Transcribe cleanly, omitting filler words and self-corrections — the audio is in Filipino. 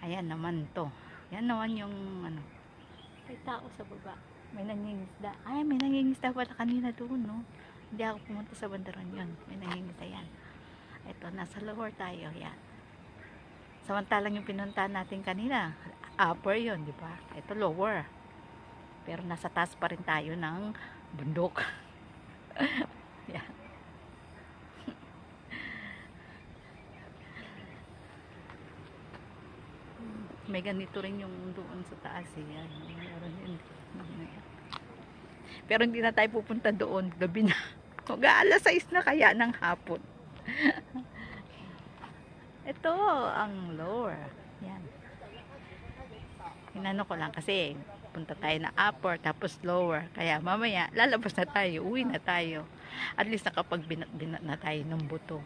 Ayan naman to. Yan naman yung ano. May tao sa baba. May nangingisda. Ay, may nangingisda pala kanina doon, no? Hindi ako pumunta sa bandaran yun. May nangingisda yan. Ito, nasa lower tayo. Yan. Samantalang yung pinuntahan natin kanina, upper yun, di ba? Ito, lower. Pero nasa taas pa rin tayo ng bundok. Yan. May ganito rin yung doon sa taas eh. Yan. Meron yun. Pero hindi na tayo pupunta doon. Gabi na. Mag-aalas 6 na kaya ng hapon. Ito ang lower. Yan. Hinano ko lang kasi punta tayo na upper tapos lower. Kaya mamaya lalabas na tayo. Uwi na tayo. At least nakapag binat na tayo ng buto.